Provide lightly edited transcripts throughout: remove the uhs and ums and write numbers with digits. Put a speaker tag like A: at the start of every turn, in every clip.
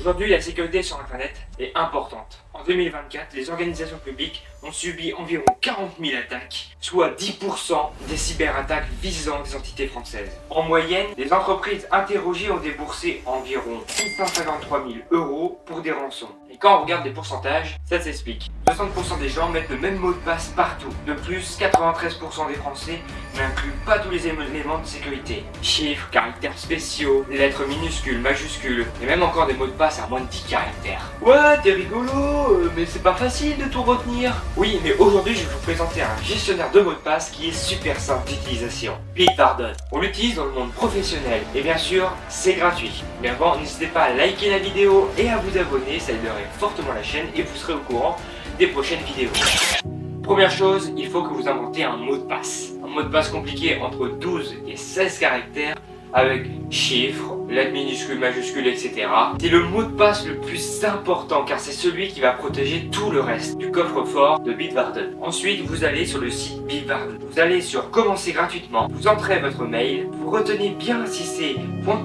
A: Aujourd'hui, la sécurité sur Internet est importante. En 2024, les organisations publiques ont subi environ 40 000 attaques, soit 10% des cyberattaques visant des entités françaises. En moyenne, les entreprises interrogées ont déboursé environ 653 000 € pour des rançons. Et quand on regarde les pourcentages, ça s'explique. 60% des gens mettent le même mot de passe partout. De plus, 93% des Français n'incluent pas tous les éléments de sécurité. Chiffres, caractères spéciaux, lettres minuscules, majuscules, et même encore des mots de passe à moins de 10 caractères. Ouais, t'es rigolo, mais c'est pas facile de tout retenir. Oui, mais aujourd'hui, je vais vous présenter un gestionnaire de mots de passe qui est super simple d'utilisation. Bitwarden. On l'utilise dans le monde professionnel, et bien sûr, c'est gratuit. Mais avant, n'hésitez pas à liker la vidéo et à vous abonner, ça aiderait fortement la chaîne et vous serez au courant des prochaines vidéos. Première chose, il faut que vous inventez un mot de passe. Un mot de passe compliqué entre 12 et 16 caractères avec chiffres, lettres minuscules, majuscules, etc. C'est le mot de passe le plus important car c'est celui qui va protéger tout le reste du coffre-fort de Bitwarden. Ensuite, vous allez sur le site Bitwarden. Vous allez sur commencer gratuitement, vous entrez votre mail, vous retenez bien si c'est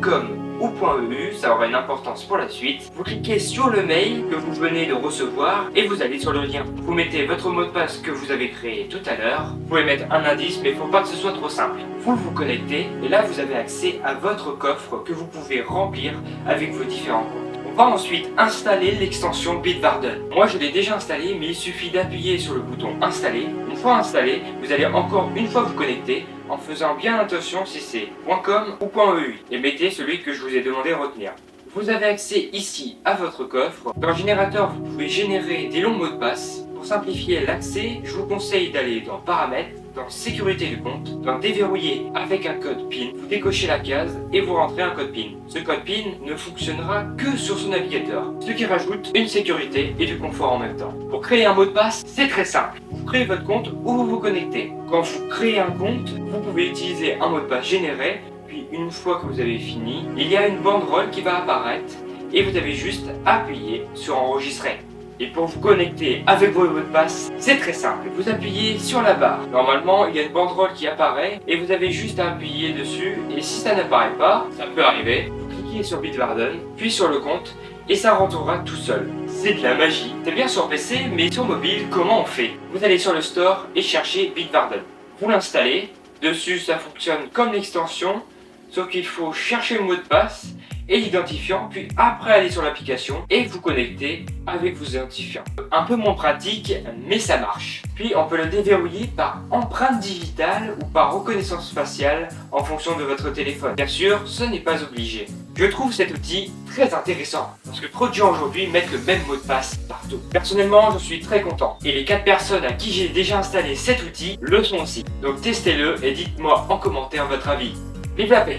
A: .com ou .eu, ça aura une importance pour la suite. Vous cliquez sur le mail que vous venez de recevoir et vous allez sur le lien. Vous mettez votre mot de passe que vous avez créé tout à l'heure. Vous pouvez mettre un indice, mais il ne faut pas que ce soit trop simple. Vous vous connectez et là vous avez accès à votre coffre que vous pouvez remplir avec vos différents comptes. On va ensuite installer l'extension Bitwarden. Moi je l'ai déjà installé, mais il suffit d'appuyer sur le bouton installer. Une fois installé, vous allez encore une fois vous connecter en faisant bien attention si c'est .com ou .eu et mettez celui que je vous ai demandé de retenir. Vous avez accès ici à votre coffre. Dans le générateur, vous pouvez générer des longs mots de passe. Pour simplifier l'accès, je vous conseille d'aller dans Paramètres, dans Sécurité du compte, dans Déverrouiller avec un code PIN. Vous décochez la case et vous rentrez un code PIN. Ce code PIN ne fonctionnera que sur ce navigateur, ce qui rajoute une sécurité et du confort en même temps. Pour créer un mot de passe, c'est très simple. Vous créez votre compte ou vous vous connectez. Quand vous créez un compte, vous pouvez utiliser un mot de passe généré. Puis une fois que vous avez fini, il y a une banderole qui va apparaître et vous avez juste appuyé sur enregistrer. Et pour vous connecter avec vos mots de passe, c'est très simple. Vous appuyez sur la barre. Normalement, il y a une banderole qui apparaît et vous avez juste à appuyer dessus. Et si ça n'apparaît pas, ça peut arriver, vous cliquez sur Bitwarden, puis sur le compte et ça rentrera tout seul. C'est de la magie. C'est bien sur PC, mais sur mobile, comment on fait? Vous allez sur le store et cherchez Bitwarden. Vous l'installez. Dessus, ça fonctionne comme l'extension, sauf qu'il faut chercher le mot de passe et l'identifiant, puis après aller sur l'application et vous connecter avec vos identifiants. Un peu moins pratique, mais ça marche. Puis on peut le déverrouiller par empreinte digitale ou par reconnaissance faciale en fonction de votre téléphone. Bien sûr, ce n'est pas obligé. Je trouve cet outil très intéressant parce que trop de gens aujourd'hui mettent le même mot de passe partout. Personnellement, je suis très content et les 4 personnes à qui j'ai déjà installé cet outil le sont aussi. Donc testez-le et dites-moi en commentaire votre avis. Vive la paix!